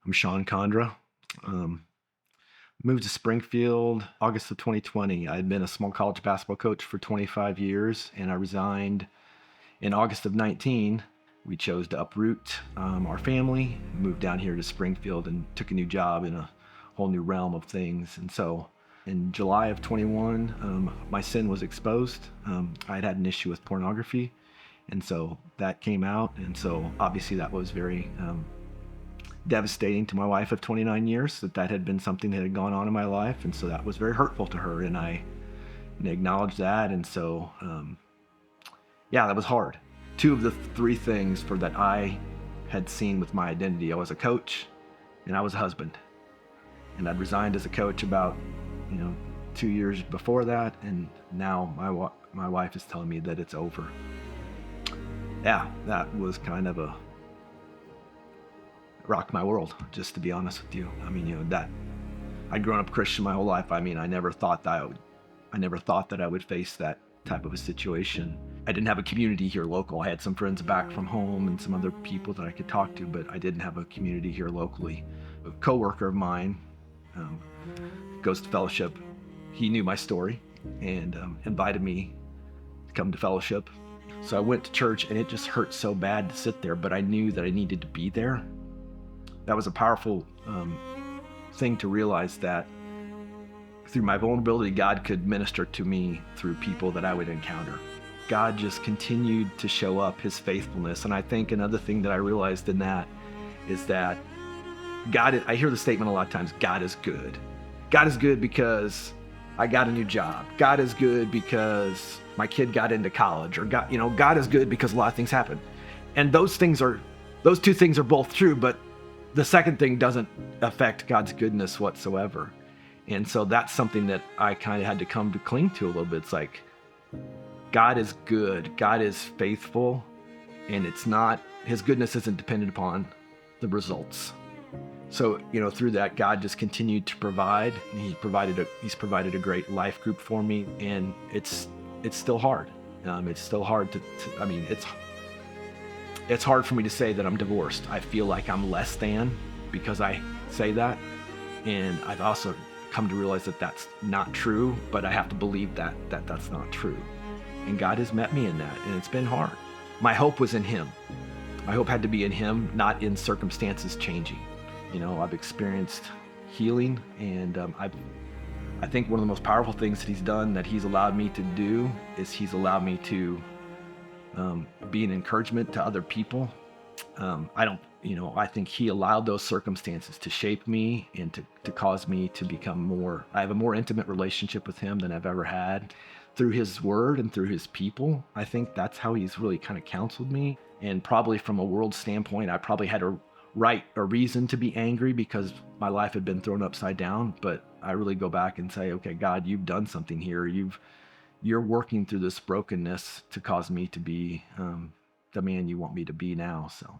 I'm Shawn Condra. Um, Moved to Springfield August of 2020. I had been a small college basketball coach for 25 years, and I resigned in August of 19. We chose to uproot our family, moved down here to Springfield, and took a new job in a whole new realm of things. And so in July of 21, my sin was exposed. I had had an issue with pornography, and so that came out. And so obviously that was very devastating to my wife of 29 years, that had been something that had gone on in my life. And so that was very hurtful to her. And I acknowledged that. And so, yeah, that was hard. Two of the three things for that I had seen with my identity: I was a coach and I was a husband. And I'd resigned as a coach about, 2 years before that. And now my wife is telling me that it's over. Yeah, that was kind of rocked my world, just to be honest with you. I mean, that I'd grown up Christian my whole life. I mean, I never thought that I would face that type of a situation. I didn't have a community here local. I had some friends back from home and some other people that I could talk to, but I didn't have a community here locally. A coworker of mine goes to fellowship. He knew my story and invited me to come to fellowship. So I went to church, and it just hurt so bad to sit there, but I knew that I needed to be there. That was a powerful thing to realize, that through my vulnerability, God could minister to me through people that I would encounter. God just continued to show up his faithfulness. And I think another thing that I realized in that is that I hear the statement a lot of times, God is good. God is good because I got a new job. God is good because my kid got into college, or God is good because a lot of things happen. And those two things are both true, but the second thing doesn't affect God's goodness whatsoever. And so that's something that I kind of had to come to cling to a little bit. It's like, God is good, God is faithful, and his goodness isn't dependent upon the results. So, through that, God just continued to provide. He's provided a great life group for me, and it's still hard. It's still hard it's hard for me to say that I'm divorced. I feel like I'm less than because I say that. And I've also come to realize that that's not true, but I have to believe that that's not true. And God has met me in that, and it's been hard. My hope was in him. My hope had to be in him, not in circumstances changing. I've experienced healing, and I think one of the most powerful things that he's done, that he's allowed me to do, is he's allowed me to be an encouragement to other people. I think he allowed those circumstances to shape me and to cause me to become I have a more intimate relationship with him than I've ever had through his word and through his people. I think that's how he's really kind of counseled me. And probably from a world standpoint, I probably had a reason to be angry because my life had been thrown upside down. But I really go back and say, okay, God, you've done something here. You're working through this brokenness to cause me to be the man you want me to be now. So